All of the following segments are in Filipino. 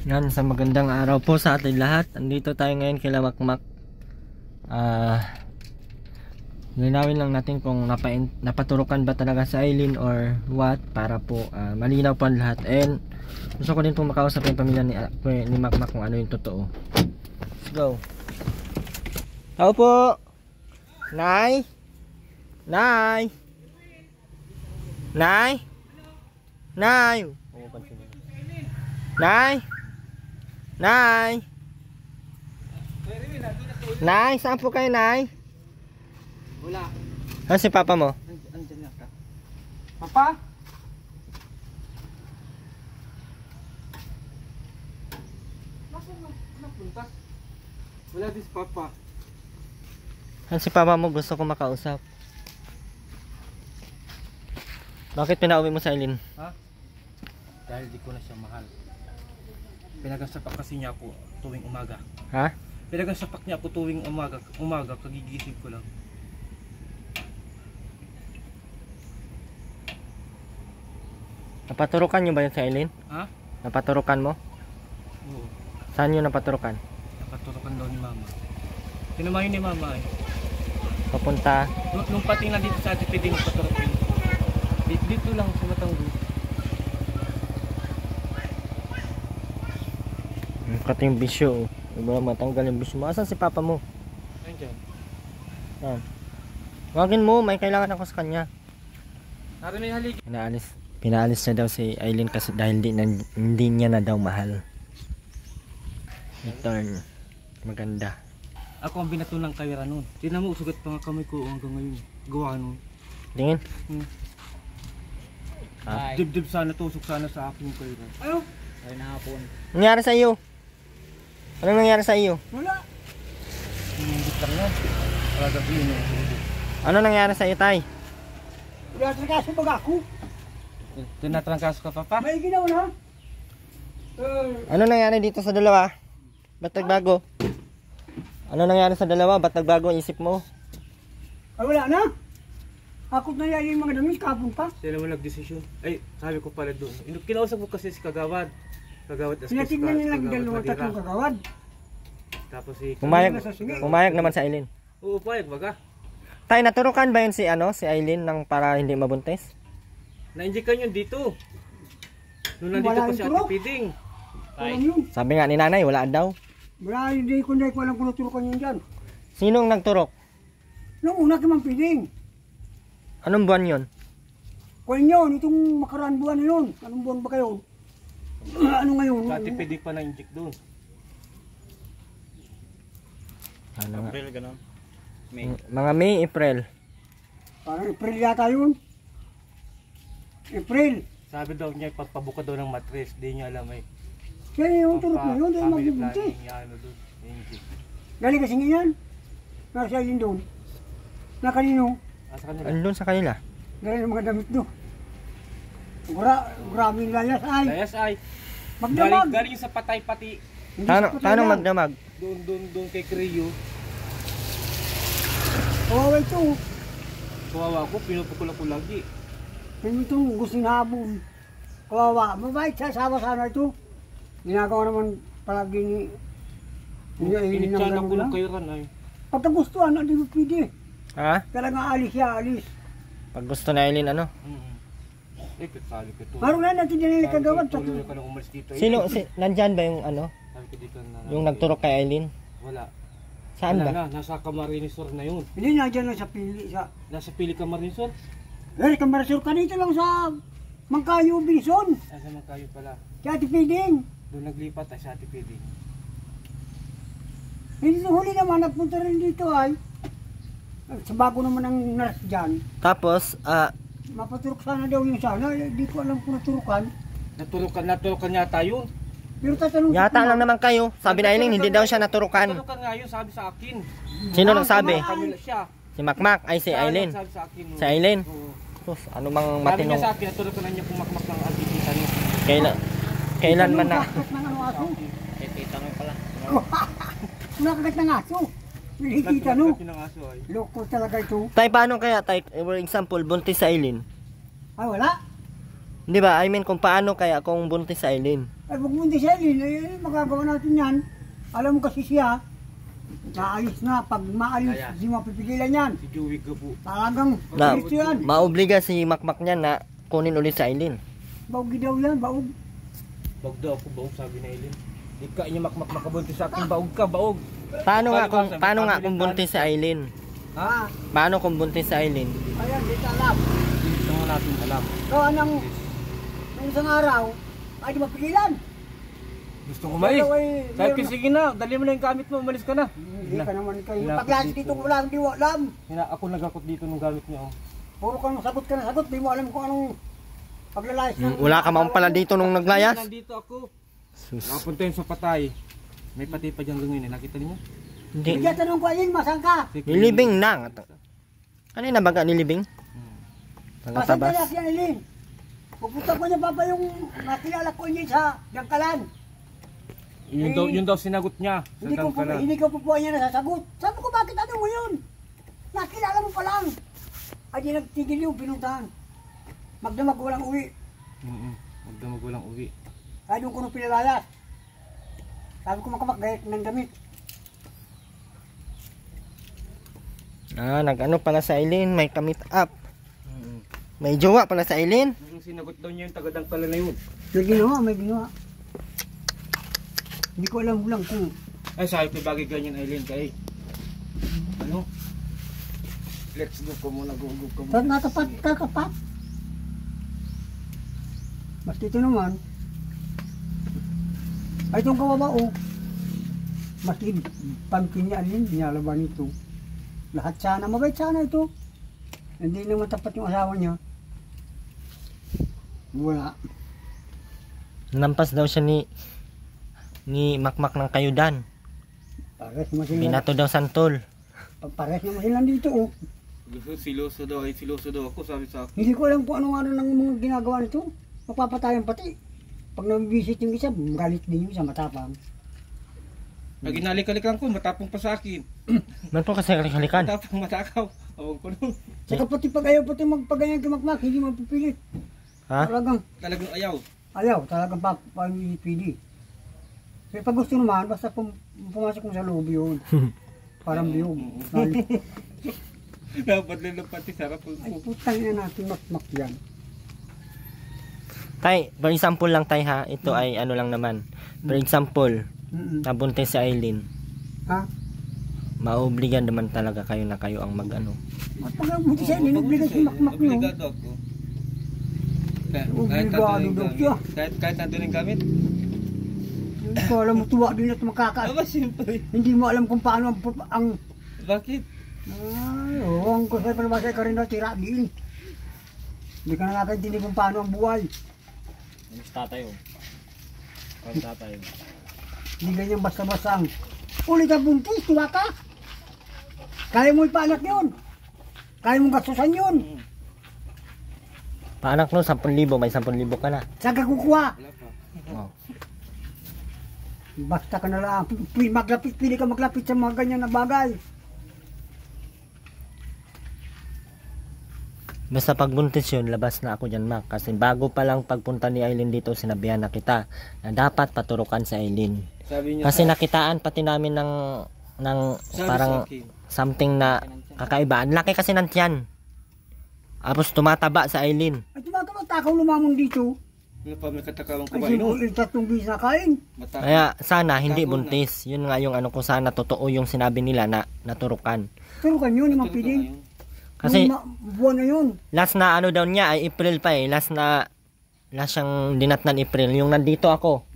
Yan, sa magandang araw po sa atin lahat. Andito tayo ngayon kay Makmak. Linawin lang natin kung napaturukan ba talaga sa Aileen or what, para po malinaw po ang lahat. And gusto ko din pong makausap yung pamilya ni Makmak kung ano yung totoo. Let's go. Tao po. Nay. Nay. Nay. Nay. Nay. Nay. Nay, saan po kayo, Nay? Wala. Ano si Papa mo? Andyan na ka. Papa? Napunta? Wala din si Papa. Ano si Papa mo? Gusto ko makausap. Bakit pinauwi mo sa Aileen? Ha? Dahil di ko na siya mahal. Pinagasapak kasi niya ako tuwing umaga. Ha? Pinagasapak niya ako tuwing umaga, kagigising ko lang. Napaturukan nyo ba yun sa Aileen? Ha? Napaturukan mo? Oo. Saan nyo napaturukan? Napaturukan daw ni Mama. Tinamayo ni Mama eh. Papunta? Nung pating na dito sa Atipiding, napaturukan. Dito lang sa Matanggo. Kating bisyo. Iba matanggal yung bisyo mo. Asan si Papa mo? Nandiyan. Yan. Wagin mo, may kailangan ako sa kanya. Naroon na yung haligi. Pinaalis na daw si Aileen kasi dahil hindi niya na daw mahal. Return. Maganda. Ako ang binato ng kawira nun. Tinan mo, usugat pa nga kamay ko hanggang ngayon. Gawa nun. Tingin? Dibdib sana, tusok sana sa akin yung kawira. Ayaw! Ay nahapon. Nangyari sa iyo? Anong nangyari sa iyo? Wala! Butang yan. Wala gabihin yun. Ano nangyari sa iyo, Tay? Tinatrangkaso baga ako. Tinatrangkaso ka, Papa? May ginawa na. Ano nangyari dito sa dalawa? Ba't nagbago? Ano nangyari sa dalawa? Ba't nagbago ang isip mo? Ay wala na. Ako na yan yung mga damit kapon pa. Sila mo nagdesisyon. Ay, sabi ko pala doon. Kinausap ko kasi si Kagawad. Kagawad Askus. Pinatignan nilang dalawang tatlong kagawad. Tapos si... Pumayag naman sa Aileen. Oo, payag baga. Tay, naturukan ba yun si Aileen ng para hindi mabuntis? Na-injikan yun dito. Nung nandito Wala pa si yung Ate turok. Piding. Alam yun. Sabi nga ni nanay, wala daw. Wala, hindi ko alam kung naturukan yun dyan. Sinong nagturok? Nung una kamang piding. Anong buwan yun? Kung yun, itong makaraan buwan na yun. Anong buwan ba kayo? Ano ngayon? Si Ate Piding pa na-injik doon. Ano nga? April, gano'n. Mga May, April. Parang April yata yun. April. Sabi daw niya, pagpabuka daw ng matres. Di niya alam eh. Kaya yung turok na yun, dahil magbibunti. Ano doon, injik. Galing kasi ngayon. Nasa yun doon. Na kanino? Asa kanila? Andun sa kanila. Galing yung mga damit doon. Maraming layas ay. Layas ay. Magdamag. Galing sa patay pati. Hindi sa Paano patayan. magdamag? Doon kay Creo. Kawawa ito. Kawawa ko, pinupukula ko lagi. Hindi itong gusto habon. Kawawa. Mabait sa asawa sana ito. Ginagawa naman palagi ni... Pinitsyan ako ng kayuran ay. Pagka gustuhan, hindi mo pwede. Ha? Kailangan alis siya, alis. Pag gusto na Aileen, ano? Eh, sabi ko ito. Parang na natin din kagawad. Tuloy ka nang umalis dito. Nandyan ba yung Sabi ko dito na. yung nagturok kay Aileen? Wala. Saan Wala ba? na, nasa Camarinesor na yun. Hindi na dyan lang sa pili. Nasa Pili Camarinesor? Kamarasur ka dito lang sa Mangkayo, Bison. Nasa Mangkayo pala. Kaya tipiding. Doon naglipat ay sa Ate Piding. Hindi sa huli naman, nagpunta rin dito ay. Sa bago naman ang nurse dyan. Tapos, Mapaturok sana daw yung sana. Hindi ko alam kung naturukan. Naturukan yata yun. Pero tatanong yata lang naman kayo. Sabi na Aileen, hindi daw siya naturukan. Naturukan nga yun, sabi sa akin. Sino nagsabi? Kami siya. Si Makmak, ay si Aileen. Sabi sa akin. Si Aileen? Oo. Sus, ano mang Sabi niya matinong... sa akin, naturukan na niya pumakmak ng antipita niya. Kailan man na... Nakagat ng ano aso. Tita mo pala. Nakagat ng aso. Nakikita no. Nagkagat yun ang aso ay. Loko talaga ito. Tay, paano kaya, tay, for example, buntis sa Aileen? Ay wala. Di ba? I mean, kung paano kaya kung buntis sa Aileen? Ay, huwag mo hindi siya, magagawa natin yan. Alam mo kasi siya, naalis na. Pag maalis, Kaya. hindi mapipigilan yan. Si Joey ka po. Talagang, Na, ito yan. maobliga si Makmak niya na kunin ulit sa Aileen. Baog daw yan, baog. Baog daw ako, baog sabi na Eileen. Di ka inyo makabuntis sa akin, baog ka, baog. Paano nga kung buntis si Aileen? Ha? Paano kung buntis si Aileen? Ayan, dito alam. Gusto mo natin alam. Gawa ng isang araw, ay di mapigilan. Gusto ko mais. Ikaw ay Sabi ko, meron- sige na, dali mo na yung gamit mo, umalis ka na. Hindi ka naman kayo. Hinapos Paglas dito. dito ko lang, di mo alam. Ako nagakot dito nung gamit niyo. Oh. Puro ka sagot ka na sagot, di mo alam kung anong paglalayas ng... Wala ka man pala dito nung naglayas? Nandito ako. Sus. Nakapunta yun sa patay. May patay pa dyan gawin eh. Nakita niyo? Hindi. Hindi tanong ko ayun, masan ka? Nilibing na. Kanina baga nilibing? Masan ka Taga-tabas. na siya, Eileen? Pupunta ko niya papa yung nakilala ko niya sa Dangkalan. Yun daw sinagot niya. Sa Dangkalan. Hindi ko po niya nasasagot. Sabi ko, bakit ano mo yun? Nakilala mo pa lang. Ay di nagtigil yung pinuntahan. Magdamag walang uwi. Magdamag walang uwi. Kaya doon ko nung pinalayas. Sabi ko makamakgayat ng damit. Nag-ano pala sa Aileen, may kamit up. May jowa pala sa Aileen. Yung sinagot daw niya yung taga-Dangkalan na yun. May ginawa, may ginawa. Hindi ko alam lang kung Ay, sabi ko bagay ganyan Eileen kay. Ano? Let's go ko muna, go ka muna. saan kakapat. Basta ito naman, ay itong kawawa mas pamkin niya alin, nialaban ito. Lahat sana, mabait sana ito. Hindi naman tapat yung asawa niya. Wala. Nampas daw siya ni Makmak ng Kayudan. Pares naman sila. Binato daw santol. Pares naman sila dito. Siloso daw ako, sabi sa akin. Hindi ko alam kung ano-ano ng mga ginagawa nito. Mapapatayan pati. Pag nabibisit yung isa, galit din yung isa, matapang. Pag inalik-alikan ko, matapang pa sa akin. Man po kasi halikan. Matapang matakaw. Awag ko nun. Saka pati pag ayaw pati magpaganyan kay Makmak, hindi mapipilit. Ha? Talagang ayaw. ayaw, talagang pag-pili. Pero pag gusto naman, basta pumasok mo sa loob yun. Parang biyog. Dapat lang ng pati sarap po. Ay, putang na natin Makmak yan. Tay, for example lang tay ha, ito ay ano lang naman. For example, nabuntis si Aileen. Ha? Maobligan naman talaga kayo na kayo ang mag-ano. Pag buti siya, nilibligay si Makmak nyo. Obligado ako. Obligado daw siya. Kahit nandun yung gamit. Hindi ko alam mo, tuwa din at makaka. Aba, siyempre. Hindi mo alam kung paano ang Bakit? ay, oo, ang kusay palabasay ka rin na tira din. Hindi ka nakakaintindi kung paano ang buhay. Tatay oh. Tatay. Hindi ganyan basta-basta ang ulit ang buntis, tuwa ka. Kaya mo ipaanak yun. Kaya mong gastusan yun. Paanak no, 10,000, may 10,000 ka na. Saan ka kukuha? Wala pa. Oh. Basta ka na lang. Pili ka maglapit sa mga ganyan na bagay. Basta pagbuntis yun, labas na ako dyan, Mac. Kasi bago pa lang pagpunta ni Aileen dito, sinabihan na kita na dapat paturukan si Aileen. Sabi niya Kasi nakitaan pati namin ng sabi parang sa akin, something na kakaiba. Ang laki kasi ng tiyan. Tapos tumataba sa Aileen. Ay, tumatamang takaw lumamon dito. ano pa may katakawang Ay, kumain. siguro tatlong bis na kain. Kaya sana hindi buntis. Yun nga yung ano kung sana totoo yung sinabi nila na naturukan. Turukan yun, naman piling. Kasi buwan na yun. last na ano daw niya ay April pa eh. Last siyang dinatnan April. Yung nandito ako.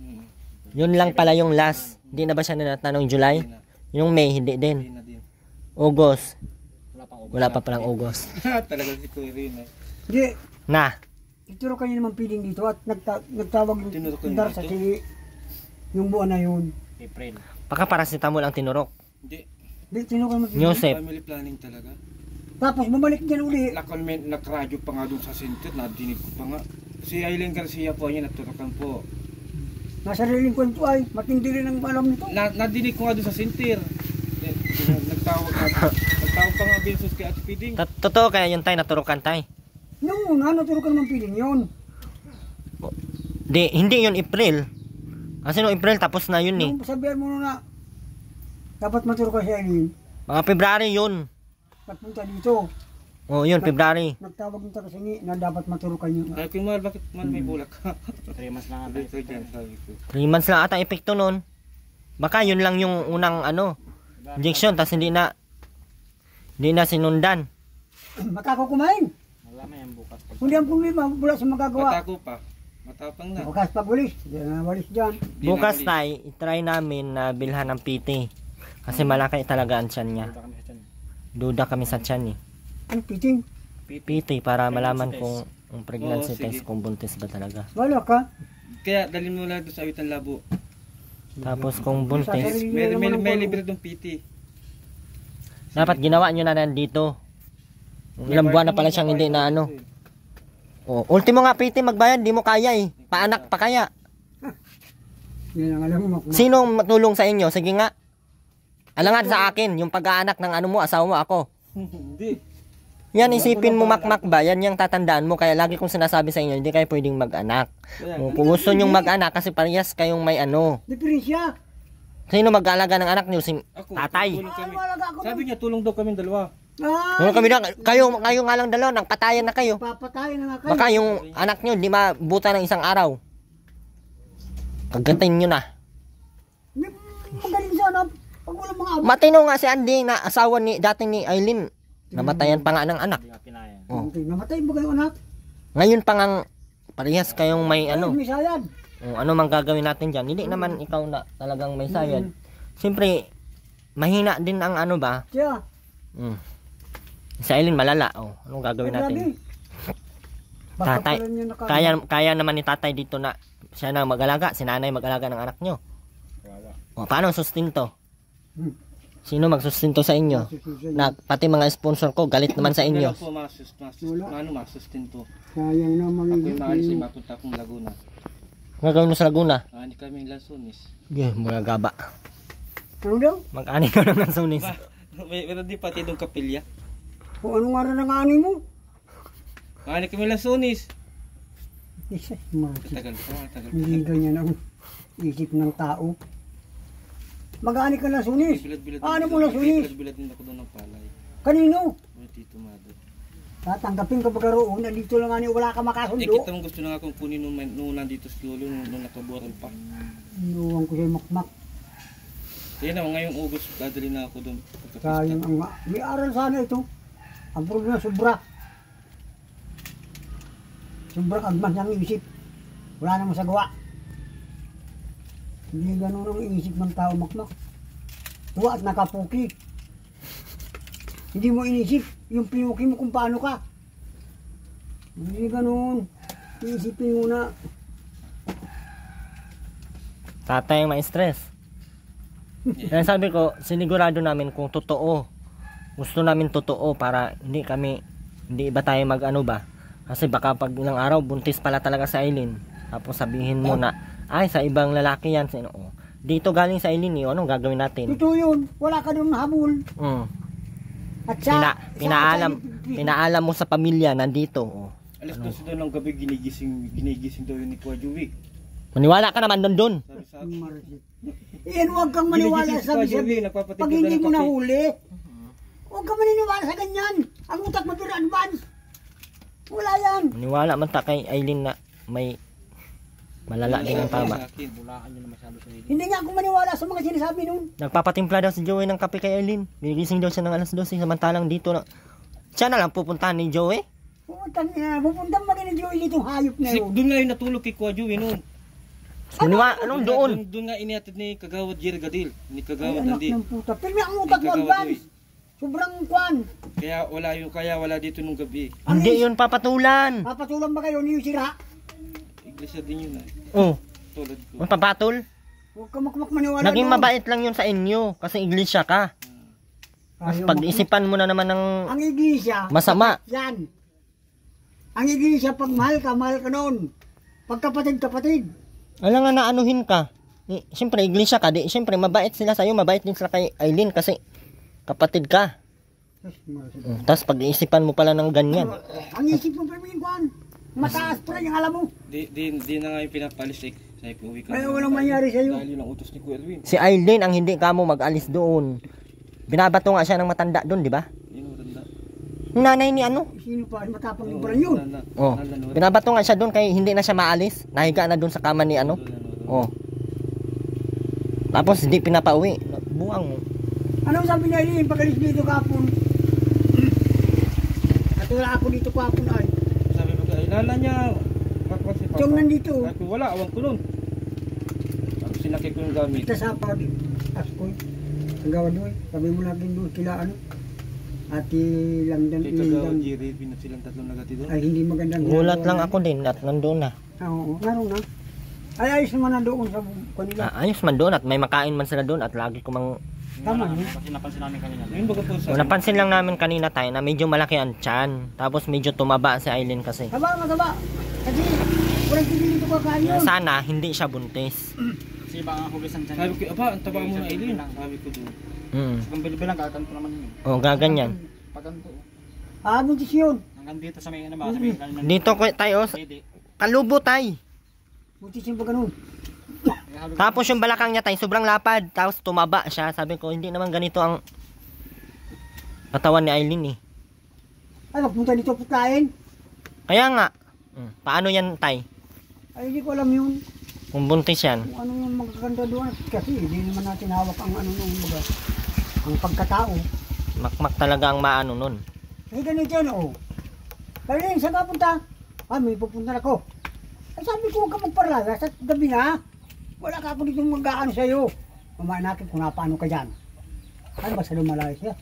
Yun lang pala yung last. Hindi na ba siya dinatnan ng July? Yung May, hindi din. August. Wala pa palang August. Talaga si Kuya Rin. Hindi, Na. iturukan niya naman piling dito at nagtawag yung Tinurukan tindar niya sa ito? sili. Yung buwan na yun. April. Baka paracetamol ang tinurok. Hindi. Hindi, tinurukan mo piling. Joseph. Family planning talaga. Tapos bumalik din uli. Nakradyo pa nga doon sa center, nadinig ko pa nga. Si Aileen Garcia po niya naturukan po. Nasa sariling kwento ay, matindi rin ang alam nito. Nadinig ko nga doon sa center. Nagtawag pa nga Bensos kay Ate Piding. Totoo kaya yun tayo naturukan tayo. Yung una, naturukan naman piling yun. Hindi yun April. Kasi noong April tapos na yun eh. Nung sabihan mo na dapat maturo ka si Aileen, Mga February yun. nagpunta dito. Oh, yun, February. Nagtawag ng tagasingi na dapat maturo kayo. Ay, Kuya Mal, bakit man may bulak ka? 3 months lang ata. Ito dyan, sabi ko. 3 months lang ata ang epekto nun. Baka yun lang yung unang injection, tapos hindi na sinundan. Matako kumain. Malama yan bukas. Hindi ang problema, wala sa magagawa. Matako pa. Matapang na. Bukas pag walis, diyan na walis dyan. Di Bukas na ulit. tay, itry namin na bilhan ng PT. Kasi malaki talaga ang tiyan niya. Punta kami sa tiyan. Duda kami sa tiyan eh. Ano, piting? PT para malaman kung ang pregnancy Oo, sige. test kung buntis ba talaga. Wala ka. Kaya dalhin mo lang doon sa Awitan Labo. Tapos kung buntis, May libre doon PT. dapat ginawa nyo na dito. Ilang buwan na pala siyang hindi na Oh, ultimo nga PT magbayad, di mo kaya eh. Paanak pa kaya. Yan ang alam mo. Sino matulong sa inyo? Sige nga. Alangan sa akin, yung pag-aanak ng mo, asawa mo ako. Hindi. Yan isipin mo makmak ba? Yan yung tatandaan mo. Kaya lagi kong sinasabi sa inyo, hindi kayo pwedeng mag-anak. Kung gusto nyong mag-anak kasi parehas kayong may Diferensya. Sino mag-aalaga ng anak niyo? Si Ako, tatay. tulong kami. Wala ka ako. Sabi niya, tulong daw kami dalawa. Kung kami na, kayo nga lang dalawa, nang patayan na kayo. Papatayin na nga kayo. Baka yung anak niyo di mabuta ng isang araw. Kagatin nyo na. Magaling sana. Pag wala mga abo. Matino nga si Andy na asawa dati ni Aileen. Namatayan pa nga ng anak. Hindi nga pinayan. Oh. Namatay mo kayo anak. Ngayon pa ngang parehas kayong may May sayad. ano mang gagawin natin dyan. Hindi naman ikaw na talagang may sayad. Siyempre, mahina din ang ba. Siya. Si Aileen malala. Oh, anong gagawin natin? Tatay, kaya naman ni tatay dito na siya na mag-alaga, si nanay mag-alaga ng anak nyo. O, paano sustinto? Sino magsustinto sa inyo? Na, pati mga sponsor ko, galit naman sa inyo. Kailan po masustinto? Sayang na Ako yung maalis ay magiging. mapunta akong Laguna. Gagawin mo sa Laguna? Hindi kami Lansones. Mga gaba. Ano daw? Mag-ani ka lang ng sunis. Meron din pati doon kapilya. Kung ano nga rin ang ani mo? Ani kami Lansones. Isa. Tagal pa. Hindi ganyan ang isip ng tao. Mag-ani ka na sunis. Ano mo na sunis? Bilad din ako doon ng palay. Kanino? Tito Mado. Tatanggapin ka pagkaroon. Nandito lang ani wala ka makasundo. Kita mo gusto na akong kunin nung nandito sa lolo nung nakabural pa. Inuwan ko siya makmak. Kaya na ngayong August dadali na ako doon. Sayang ang may aral sana ito. Ang problema sobra. Sobrang agmas ng isip. Wala namang sagawa. Hindi ganun ang isip ng tao makmak. Tuwa at nakapuki. Hindi mo inisip yung pinuki mo kung paano ka. Hindi ganun. Iisipin mo na. Tatay ang ma-stress. Kaya sabi ko, sinigurado namin kung totoo. Gusto namin totoo para hindi iba tayo ba. Kasi baka pag ilang araw, buntis pala talaga sa Aileen. Tapos sabihin mo na, ay sa ibang lalaki yan. Dito galing sa Aileen, anong gagawin natin? Totoo yun. Wala ka doon habol. At Pinaalam mo sa pamilya, nandito. Alas 12 doon ng gabi ginigising daw yun ni Kuya Juwik. Maniwala ka naman doon. Sabi sa akin. Iyan, huwag kang maniwala Ginigising si sa Kuya sabi. Juwik, nagpapatid Pag daw hindi ng mo kape. nahuli, huwag kang maniniwala sa ganyan. Ang utak mo pero advance. Wala yan. Maniwala man ta kay Aileen na may malala din ang tama. Sa akin. Bulaan nyo na masyado sa hindi. Hindi nga ako maniwala sa mga sinasabi nun. Nagpapatimpla daw si Joey ng kape kay Aileen. Gigising daw siya ng alas 12 samantalang dito na siya na lang pupuntahan ni Joey. Pupuntang maging Joey itong hayop na yun. Doon nga yung natulog kay Kuya Juwik noon. Anong doon? Doon nga inihatid ni Kagawad Jerry Gadil. Ni Ay, Kagawad anak Nandi. ng puta. Pero ang utak mo Kagawad advance. Uy. Sobrang kwan. Kaya wala dito nung gabi. Hindi yun papatulan. Papatulan ba kayo niyo sira? Iglesia din yun Oh, Tulad ko. ang papatol. Huwag ka makmak maniwala Naging doon. mabait lang yun sa inyo kasi iglesia ka. Mas Ayaw pag-isipan mo na naman ng Ang iglesia. masama. Yan. Ang iglesia, pag mahal ka noon. Pag kapatid. Alam nga na anuhin ka. Siyempre iglesia ka, siyempre mabait sila sa iyo, mabait din sila kay Aileen kasi kapatid ka. Tapos pag-iisipan mo pala ng ganyan. Ang isip mo pero yung kwan. Mataas pa rin yung alam mo. Di na nga yung pinapalis. Sabi ko, uwi ka. Ay, walang mangyari sa'yo. Dahil yun ang utos ni Kuya Edwin. Si Aileen ang hindi kamo mag-alis doon. Binabato nga siya ng matanda doon, di ba? Yun, matanda. Yung nanay ni ano? Sino pa? Matapang yung brand yun. Oh. Binabato nga siya doon kaya hindi na siya maalis. Nahiga na doon sa kama ni ano. Oh. Tapos hindi pinapauwi. Buang mo. Anong sabi niya yun? Pag-alis dito kapon. At wala ako dito kapon ay. Sabi ko, ay lala niya. Bakit si Papa? Tiyong nandito. Sabi ko, wala, awang ko nun. Tapos sinakay ko yung gamit. Kita sa pa din. Askoy. Ang gawa doon. Sabi mo natin doon sila ano. Ati lang dan Kay Kagawa, Jerry, pinat silang tatlong nagati doon. ay hindi magandang Gulat ginagawa lang na. ako din at nandoon na. Oo, naroon na. Ay ayos naman na doon sa kanila. Ayos man doon at may makain man sila doon at lagi ko mang Tama yun. Kasi napansin namin kanina. Yun baga po sa... napansin lang namin kanina tayo na medyo malaki ang tiyan. Tapos medyo tumaba si Aileen kasi. Mataba. Kasi walang hindi dito kakain yun. Sana hindi siya buntis. Kasi baka hugis ang Sabi tiyan. ko, aba, ang taba mo na Aileen. Sabi ko doon. Mm. Kung bilibilang gaganto naman yun. Oh, gaganyan. Paganto. Buntis yun. Hanggang dito sa may ano ba? Sa may kanina. Dito ko tayo, Pwede. kalubo tay. Buntis yung pag ganun. Tapos yung balakang niya tay sobrang lapad. Tapos tumaba siya. Sabi ko hindi naman ganito ang katawan ni Aileen eh. Ay magpunta dito putlain. Kaya nga. Paano yan tay? Ay hindi ko alam yun. Kung buntis yan. Kung ano yung magkakanda doon. Kasi hindi naman natin hawak ang ano nung mga. Ang pagkatao. Makmak talaga ang maano nun. Kasi ganito yan oh. Kaya rin saan ka punta? May pupunta na ako. Ay sabi ko huwag ka magparaya sa gabi na. Wala ka ako dito mag-aano sa'yo. Mamain natin kung napaano ka dyan. Ay basta lumalaya siya.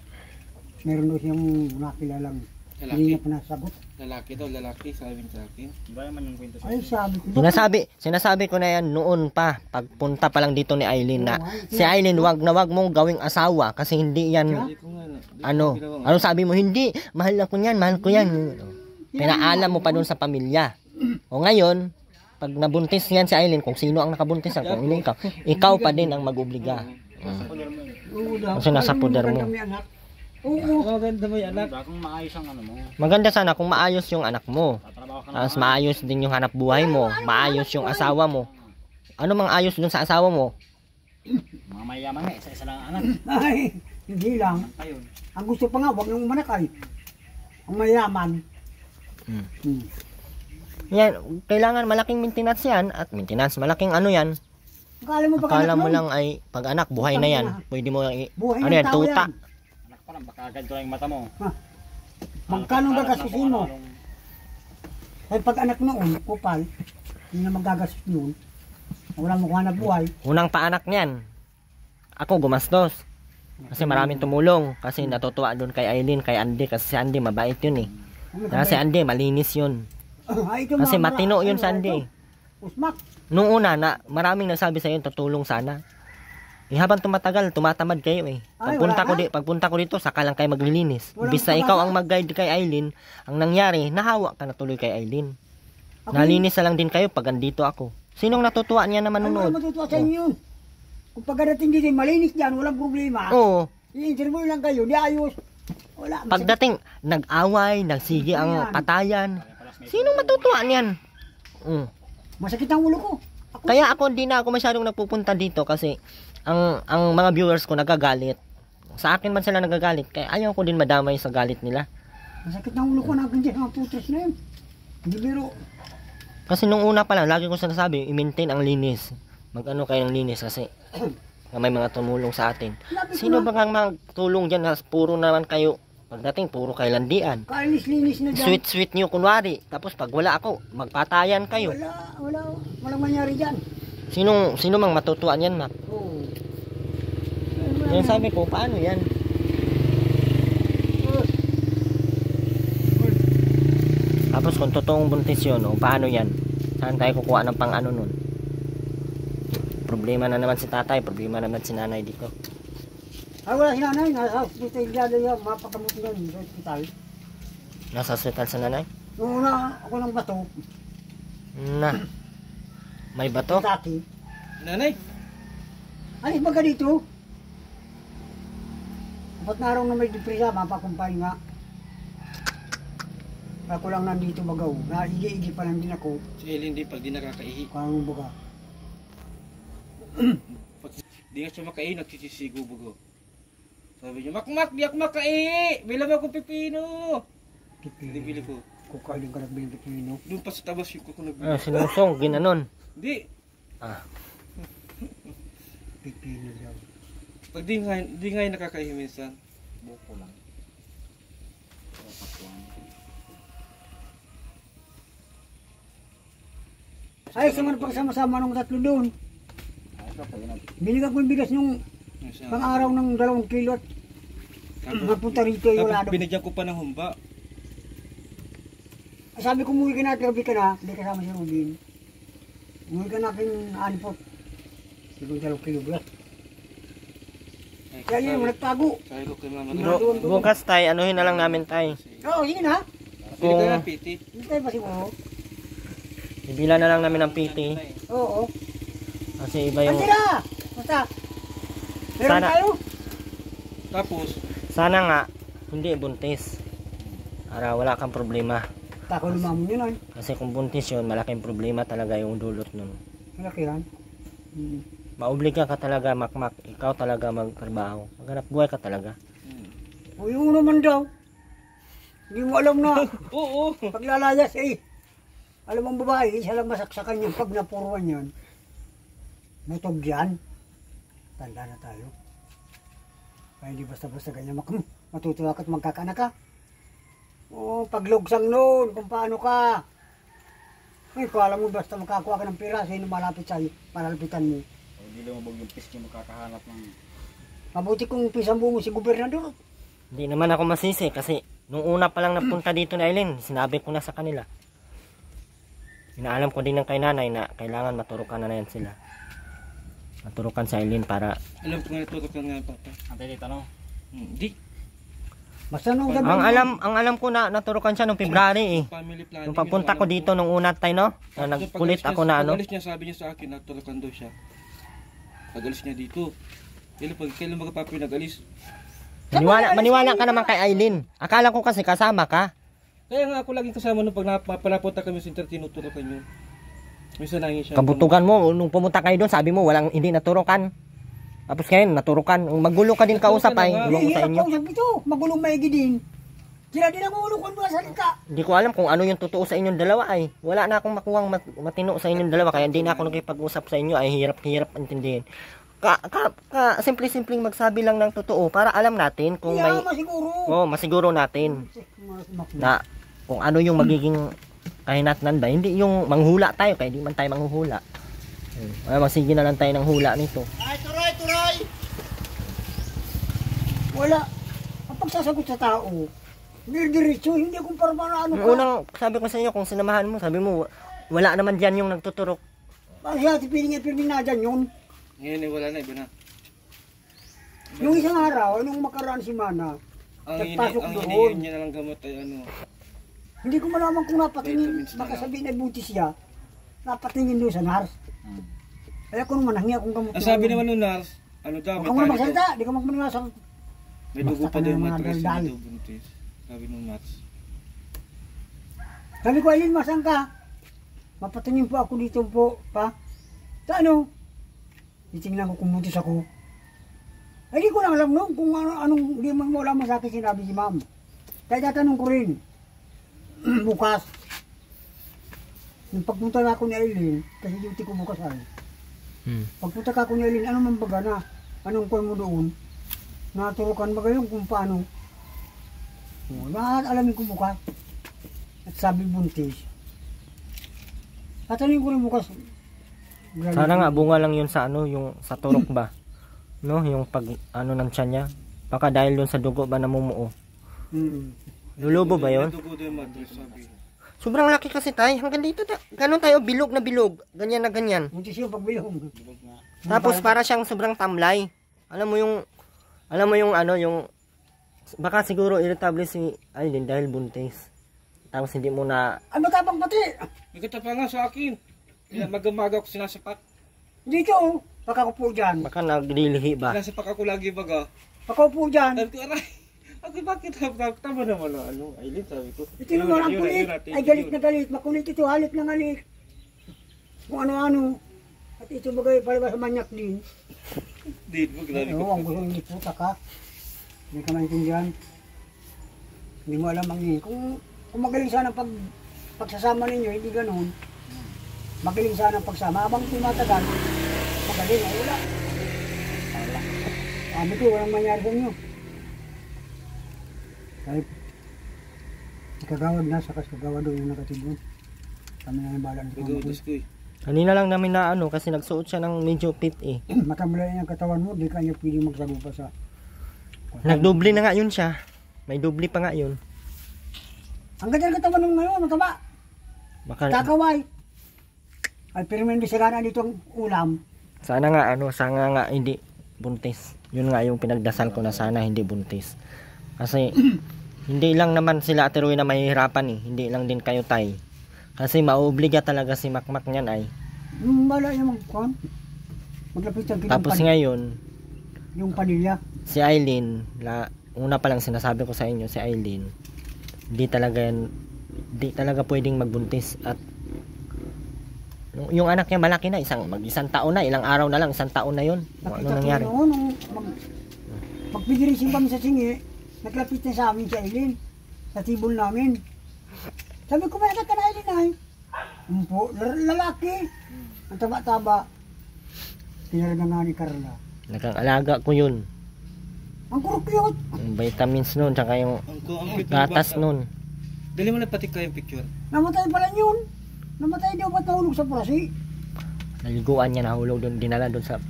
Meron doon siyang nakilalang. Hindi niya pa nasagot. Lalaki daw, lalaki, sabi niya sa akin. Ba naman yung kwento Ay sa sabi ko. Sinasabi ko na yan noon pa. Pagpunta pa lang dito ni Aileen na si Aileen wag na wag mong gawing asawa kasi hindi yan Sabi ko nga, ano sabi mo hindi mahal ko yan pinaalam mo pa doon sa pamilya o ngayon pag nabuntis yan si Aileen kung sino ang nakabuntis kung hindi ikaw pa din ang mag-obliga kasi nasa puder mo. Oo. maganda mo yan, anak. Diba, kung maayos ang ano mo. Maganda sana kung maayos yung anak mo Tatrabaho ka na. tapos maayos din yung hanap buhay mo maayos yung asawa mo ano mang ayos dun sa asawa mo Mga mayaman nga, isa-isa lang ang anak. Ay hindi lang. Ayun. Ang gusto pa nga, huwag nang manakay. Ang mayaman. yan kailangan malaking maintenance yan at maintenance malaking ano yan Akala mo pag akala anak mo nun, lang ay pag anak buhay na yan pwede mo buhay ano ng yan tao tuta yan. Anak pa lang, baka ganito lang yung mata mo. Magkano gagastusin mo? Ay pag anak noon, kupal, hindi na magagastos yun. Wala mo kuha na buhay. unang paanak niyan ako gumastos kasi maraming tumulong kasi natutuwa doon kay Aileen kay Andy kasi si Andy mabait yun eh kasi si Andy malinis yun kasi matino yun si Andy Usmak. nung una na maraming nagsabi sa iyo tutulong sana habang tumatagal tumatamad kayo eh pagpunta ko dito saka lang kayo maglilinis imbis na ikaw ang mag-guide kay Aileen ang nangyari nahawa ka na tuloy kay Aileen nalinis na lang din kayo pag andito ako sinong natutuwa niya naman Ano nunod matutuwa sa inyo yun? Kung pagdating dito, malinis dyan, walang problema. oo I-interview lang kayo, di ayos. Wala. pagdating nag-away nagsige ang patayan sinong matutuwa niyan Masakit ang ulo ko. kaya ako hindi na ako masyadong nagpupunta dito kasi ang mga viewers ko nagagalit sa akin man sila nagagalit kaya ayaw ko din madamay sa galit nila Masakit ang ulo ko, nagandiyan ang putres na yun. Hindi biro. kasi nung una pa lang lagi ko sinasabi i-maintain ang linis mag-ano kayo ng linis kasi may mga tumulong sa atin sino ba ang magtulong dyan na puro naman kayo pagdating puro kayo landian Kalinis-linis na dyan. sweet nyo kunwari tapos pag wala ako magpatayan kayo Walang mangyari dyan. sino mang matutuwa niyan Mac Oo. yan sabi ko paano yan tapos kung totoong buntis yun paano yan saan tayo kukuha ng pang ano nun problema na naman si tatay problema naman si nanay dito Ay, wala si nanay. Nasa hospital dyan yung mapakamuti na sa hospital. nasa hospital sa nanay Nung una ako ng bato, na may bato dati. Nanay, Alis ba ka dito? Apat na araw na may depresa, mapakumpay nga. Ako lang nandito bagaw. Naigi-igi pa lang din ako. si Aileen di pag di nakakaihi. Kung baga. Di nga siya makai, nagsisisigo bugo. Sabi niya, Makmak, di ako makai! Bilang ako pipino! Hindi bili ko. Kukain ka nagbili pipino. Doon pa sa tabas yung ko nagbili. Sinusong, ginanon. Di! Ah, Pipino daw. Pag di nga yung nakakaihi minsan. Buko lang. Pero patuan. Ay, sa mga pagsama-sama ng tatlo doon. Ay, ito, pwede na. Binigyan ko yung bigas nung pang araw ng 2 kilo at napunta rito ay wala Tapos daw. binigyan ko pa ng humba. Ay, sabi ko umuwi ka na, gabi ka na, hindi kasama si Rubin. Umuwi ka na aking anipot. Siguro 2 kilo bigas. Kaya yun, nagtago. Sabi ko kay mama. bukas tay, anuhin na lang namin tay. Oo, sige na. Bili ka na, piti. Hindi tayo pa siguro. Ibila na lang namin ng PT. Oo. Kasi iba yung... Andi na! Basta. Meron Sana- tayo? Tapos, Sana nga, hindi buntis. Para wala kang problema. Tako lumamon yun ay. Kasi kung buntis yun, malaking problema talaga yung dulot nun. Malaki yan. Maobliga ka talaga, Makmak. Ikaw talaga magtrabaho. Maghanap buhay ka talaga. O yung naman daw. Hindi mo alam na. oo. Paglalayas eh. Alam ang babae, isa lang masaksakan yung pag napuruan yan. Butog yan. Tanda na tayo. Kaya hindi basta-basta ganyan matutuwa ka at magkakaanak ka. Oo, paglugsang noon, kung paano ka. Ay, kung alam mo basta makakuha ka ng pera, sino malapit sa'yo, palalapitan mo. O, hindi lumabog yung piski mo kakahanap ng... Mabuti kung pisang mo si gobernador. Hindi naman ako masisi kasi nung una pa lang napunta dito na Eileen, sinabi ko na sa kanila. Inaalam ko din ng kay nanay na kailangan maturukan na yan sila. Maturukan sa Eileen para... Alam ko nga ito, ka nga papa. Antay dito, no? Di. Basta nung gabi. Ang alam ko na naturukan siya nung February eh. Family planning. Nung papunta ko dito nung una tayo no, na nagkulit ako na ano. Pag-alis niya, sabi niya sa akin, natulakan daw siya. Pag-alis niya dito. Kailan magpapapi nag-alis? Maniwala ka naman kay Eileen. Akala ko kasi kasama ka. Kaya nga ako laging kasama nung pag panapunta kami sa internet, tinutulakan yun. Minsan nangin siya. Kabutugan mo nung pumunta kayo doon, sabi mo walang hindi naturukan. Tapos ngayon naturukan. Magulo ka din kausap ay. Ewan ko sa inyo. Kausap ito, magulong maigi din. Sila din ang ulo kung mga salita. Hindi ko alam kung ano yung totoo sa inyong dalawa ay. Wala na akong makuhang matino sa inyong dalawa kaya hindi na ako nakipag-usap sa inyo ay hirap intindihin. Simple-simpleng magsabi lang ng totoo para alam natin kung may Masiguro. masiguro natin na kung ano yung magiging kahinatnan ba. Hindi yung manghula tayo kaya hindi man tayo manghuhula. Masige na lang tayo ng hula nito. Ay, turay! Wala. Ang pagsasagot sa tao, diretso, hindi kung parang ano Yung ka. unang sabi ko sa inyo kung sinamahan mo, sabi mo wala naman diyan yung nagtuturok. Kasi ati piling na dyan yun. Ngayon eh, wala na, iba na. Yung isang araw, nung makaraan si Mana, nagpasok Ang doon. hinihin niya na lang gamot ay ano. Hindi ko malaman kung napatingin, Vitamins na baka lang. sabihin na buti siya, napatingin doon sa nars. Kaya ko naman, hangi akong gamot. Ang sabi naman nung nurse, ano daw, Huwag ka muna magsalita, di ka magmanasang. may dugo Basta pa ka daw na mga matres, daldal. hindi daw buntis. Sabi nung nurse. Sabi ko, Aileen, masan ka? Mapatingin po ako dito po, pa. Sa ano? Titingnan ko kung buntis ako. Ay, di ko lang alam noon kung anong, di mo alam sa akin sinabi si ma'am. Kaya tatanong ko rin, bukas. Nung pagpunta na ako ni Aileen, kasi duty ko bukas ay. Pagpunta ka ako ni Aileen, ano man baga na? Anong kuha mo doon? Naturukan ba kayo kung paano? Alamin ko bukas. At sabi buntis. Tatanungin ko rin bukas. Sana nga bunga lang yun sa ano, yung sa turok ba. No, yung pag ano ng tiyan niya. Baka dahil doon sa dugo ba namumuo. Lulubo ba yun? May dugo daw yung matres, sabi. Sobrang laki kasi tayo. Hanggang dito, ganun tayo, bilog na bilog. Ganyan na ganyan. Buntis yung pagbilong. Tapos para siyang sobrang tamlay. Alam mo yung ano, yung baka siguro irritable si Aileen dahil buntis. Tapos hindi mo na Ay, matapang pati. May katapa nga sa akin. Magamaga ako sinasapak. Dito, oh. Pagkakupo dyan. baka naglilihi ba. Sinasapak ako lagi baga. Pagkakupo dyan. Sabi ko, aray. Okay, bakit? Tama naman na ano. Aileen, sabi ko. Ito naman ang kulit. Ay, galit na galit. Makulit ito. Halit na halit. Kung ano-ano. At ito bagay pala sa manyak din. Di mo grabe Oo, ko. ang gusto hindi puta ka. Hindi ka maintindihan. Hindi mo alam ang yun. Kung magaling sana pagsasama ninyo, hindi ganun. Magaling sana pagsama. Habang tumatagal, magaling. Ay, wala. Sabi ko, walang mangyari sa inyo. Kahit kagawad na, saka kagawad doon yung nakatibon. Kami na yung bahala ng Bago kamay. dos ko. Kanina lang namin na ano kasi nagsuot siya ng medyo fit eh. Matamlay ang katawan mo, di ka niya pwede magsagupa sa... Nagdubli na nga yun siya. May dubli pa nga yun. Ang ganda ng katawan mo ngayon, mataba. Baka Kakaway. Ay, pero may bisagana dito ang ulam. sana nga hindi buntis. Yun nga yung pinagdasal ko na sana hindi buntis. Kasi hindi lang naman sila Ate Roy na mahihirapan eh. Hindi lang din kayo tay. Kasi mauobliga talaga si Makmak niyan ay. Yung bala yung magkon. Maglapitan kita Tapos ngayon, yung panilya. si Aileen, una pa lang sinasabi ko sa inyo, si Aileen, hindi talaga pwedeng magbuntis at yung anak niya malaki na, isang taon na, ilang araw na lang, isang taon na yun. Ano Nakita ko nangyari? noon, magpidirisin kami sa singi, naglapit na sa amin si Aileen, sa tibol namin. Sabi ko, may anak ka na Aileen ay. Umpo, lalaki. Ang taba-taba. Tinalaga nga ni Carla. Nagkang-alaga ko yun. Ang kurupiyot. Yung vitamins nun, tsaka yung Ang cute ng gatas bata. nun. Dali mo na pati kayong picture. Namatay pala yun. Namatay daw ba't nahulog sa purasi? Naliguan niya, nahulog doon, dinala doon sa...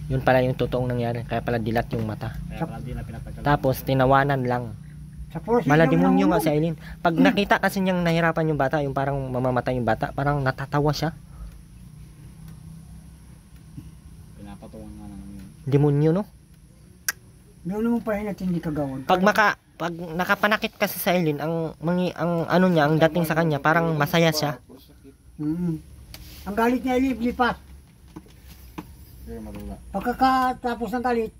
Yun pala yung totoong nangyari, kaya pala dilat yung mata. Kaya pala di na pinatagal. Tapos tinawanan lang. Sa purasi. Mala daw demonyo nga nahulog. si Aileen. Pag nakita kasi niyang nahirapan yung bata, yung parang mamamatay yung bata, parang natatawa siya. Pinapatungan nga naman yun. Demonyo, no? Doon naman pala natin hindi kagawad. Pag nakapanakit kasi sa Aileen, ang ano niya, ang dating sa kanya, parang masaya siya. Ang galit niya lipas. Pero malula. Pagkatapos ng galit,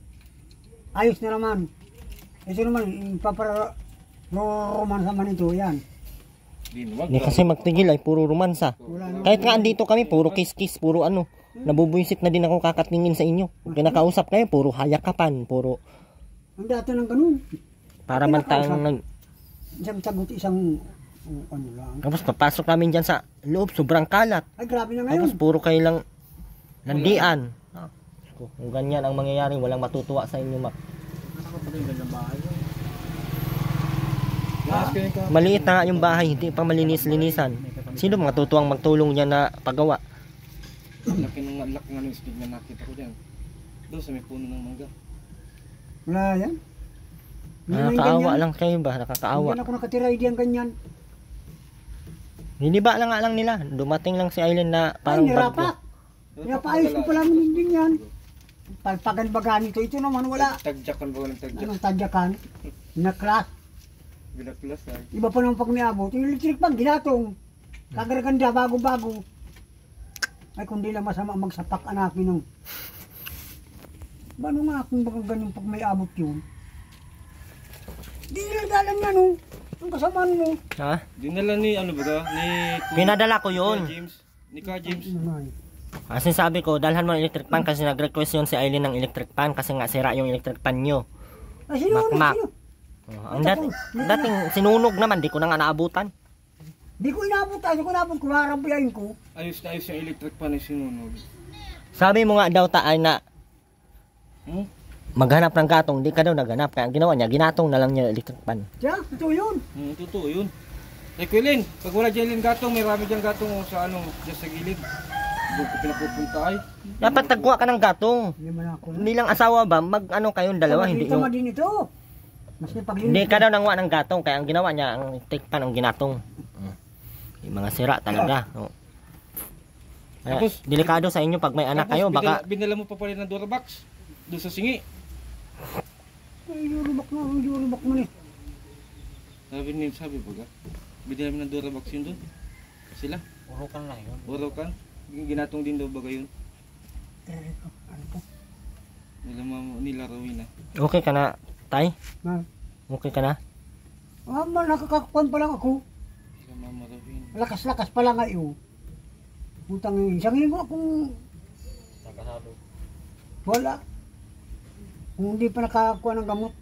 ayos na naman. Ito naman, ipapara romansa man ito, yan. Hindi kasi magtigil ay puro romansa. Wala na. Kahit nga andito kami, puro kiss-kiss, puro ano. Nabubuisit na din ako kakatingin sa inyo. Pag kinakausap kayo, puro hayakapan, puro Ang dati ng ganun. para man tayong Isang sagot, isang ano lang. Tapos papasok namin dyan sa loob, sobrang kalat. Ay, grabe na Tapos ngayon. puro kayo lang landian. Kung ganyan ang mangyayari, walang matutuwa sa inyo, Mak. Ano pa rin ganyang bahay yun? Maliit na nga yung bahay, hindi pa malinis-linisan. Sino mga tutuwang magtulong dyan na paggawa? Laki ng speed na nakita ko dyan. Doon sa may puno ng mangga. Wala yan. Hindi naman Nakakaawa ganyan. lang kayo ba? Nakakaawa. Hindi ako nakatira, hindi yan ganyan. Hindi ba lang nga lang nila? Dumating lang si Aileen na parang Ay, nirapa. Nirapaayos ko pala ng din yan. Palpagan baga nito. Ito naman wala. Tagjakan ba ng tagjak? Anong tadyakan? Naklas. Binaklas ay. Iba pa naman pag niabot. Yung electric pan, ginatong. Kagaraganda, bago-bago. Ay, kundi lang masama magsapak anakin nung. Bano nga kung baka ganun pag may abot yun? Di nilagalan yan, oh. Ang kasamaan mo. Ha? Dinala ni ano ba ni Pinadala ko Kuya yun. James. Ni Ka James. Kasi sabi ko, dalhan mo ng electric pan kasi nag-request yun si Aileen ng electric pan kasi nga sira yung electric pan nyo. Ay, sino? Makmak. Sino? Ang dating sinunog naman, di ko na nga naabutan. Di ko inabot, ay, di ko inabot, kung harampiyain ko. Ayos na ayos yung electric pan ay sinunog. Sabi mo nga daw taay na Hmm? maghanap ng gatong, di ka daw naghanap. Kaya ang ginawa niya, ginatong na lang niya yung electric pan. Siya, ito yun. Totoo yun. Eh Quilin, pag wala dyan yung gatong, may rami dyan gatong sa ano, dyan sa gilid. Doon ko pinapupunta ay. Dapat tagkuha ka ng gatong. Hindi man ako. Hindi lang asawa ba, mag-ano kayong dalawa, hindi Tama yung... din ito. Mas paglinis. Hindi ka daw nanguha ng gatong, kaya ang ginawa niya, ang electric pan, ang ginatong. Yung mga sira talaga. Oh. Kaya, Tapos, delikado sa inyo pag may anak kayo, baka... Binala mo pa pala ng Durabox. Doon sa singi. Ay, yurubak mo ni. Sabi po ka. Binala mo ng Durabox yun doon. Sila. Urukan lang yun. Uraw kan. Ginatong din daw baga yun. Ano to? Nila Rowena. Okay ka na, tay? Ma. Okay ka na? Nakakakuan pa lang ako. Sila Mama Rowena. Lakas-lakas pa lang ngayon. Utang isang linggo akong Wala. Kung hindi pa nakakuha ng gamot,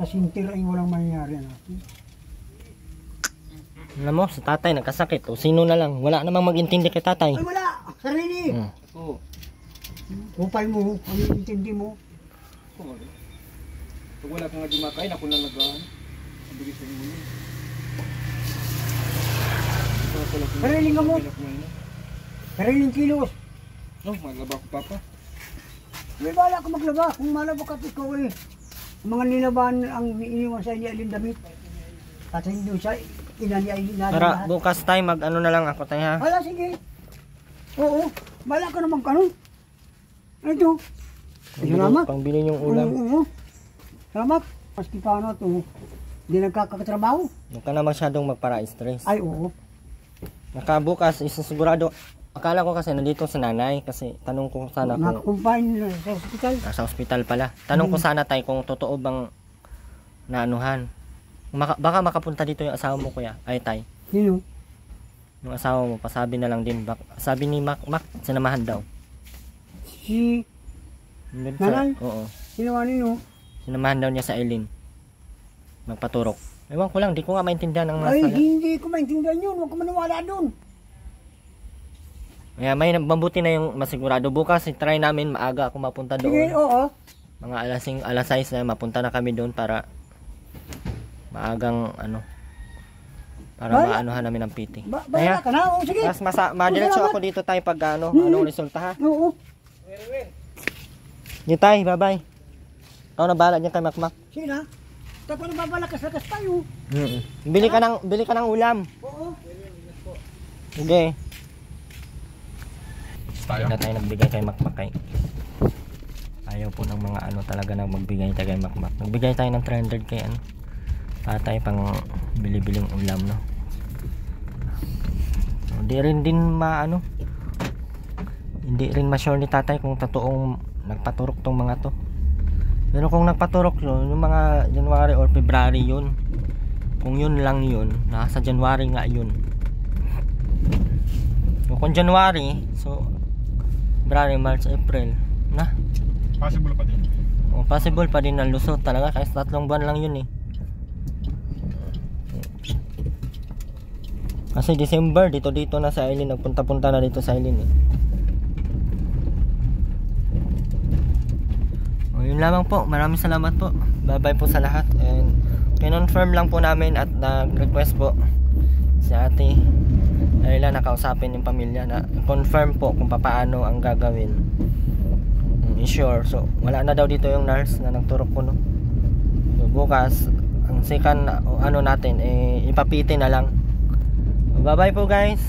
sa sintir ay walang mangyayari natin. Alam mo, sa tatay nagkasakit. O sino na lang. Wala namang mag-intindi kay tatay. Ay wala! Sarili! Hmm. Oo. Upay mo, ano yung intindi mo? Kung ano. Pag wala kang nga dumakain, ako na nagahan. Mabilis ang muli. Sariling gamot. Sariling kilos. Oh, maglaba ko papa. May bala ka maglaba. Kung malaba ka ikaw eh. Ang mga nilaban ang iniwan sa inyo alin damit. At hindi sa ina ni Aileen na Para bukas tayo mag-ano na lang ako tayo ha. Wala, sige. Oo. Bala ka naman kanon. Ito. Salamat. Pangbili yung ulam. Oo. Salamat. Maski paano ito. Hindi nagkakatrabaho. Huwag ka na masyadong magpara-stress. Ay, oo. Nakabukas, sigurado. Akala ko kasi nandito sa nanay. Kasi tanong ko sana kung Nakakumpine sa hospital. nasa ospital pala. Tanong ko sana tayo kung totoo bang naanuhan. Baka makapunta dito yung asawa mo kuya. Ay tay. Sino? Yung asawa mo, pasabi na lang din. Sabi ni Mac, sinamahan daw. Si Hindi Nanay? Oo. Sinawa nino? Sinamahan daw niya sa Eileen. Magpaturok. Ewan ko lang, di ko nga maintindihan ang Ay, nasa. hindi ko maintindihan yun. Huwag ko maniwala doon. Kaya may mabuti na yung masigurado. Bukas, try namin maaga ako mapunta Sige, doon. oo. Mga alas 6 na mapunta na kami doon para maagang para Wala. maanuhan namin ang PT. Bala ka na. Oo, sige. Mas madiretso Salamat. ako dito tayo pag anong resulta ha. Oo. Yun tayo, bye-bye. Ikaw na bahala dyan kay Makmak. Sige na. Tapos nababalakas-lakas tayo. Bili ka ng ulam. Oo. Sige. Na tayo nagbigay kay Makmak kay. Ayaw po ng mga talaga na magbigay tayo kay Makmak. Nagbigay tayo ng 300 kay para tayo pang bili-biling ulam no. Hindi rin din hindi rin ma-sure ni tatay kung totoong nagpaturok tong mga to. Pero kung nagpaturok yun, yung mga January or February yun. Kung yun lang yun, nasa January nga yun. Kung January, so February, March, April na. Possible pa din. O, possible pa din na lusot talaga kasi 3 buwan lang yun eh. Kasi December, dito na sa Eileen. Nagpunta-punta na dito sa Eileen eh. O, yun lamang po. Maraming salamat po. Bye-bye po sa lahat. And kinonfirm lang po namin at nag-request po si ate Ayla nakausapin yung pamilya na confirm po kung paano ang gagawin. Sure. So, wala na daw dito yung nurse na nagturok ko no. So, bukas ang second natin ipapiti na lang. Bye bye po guys.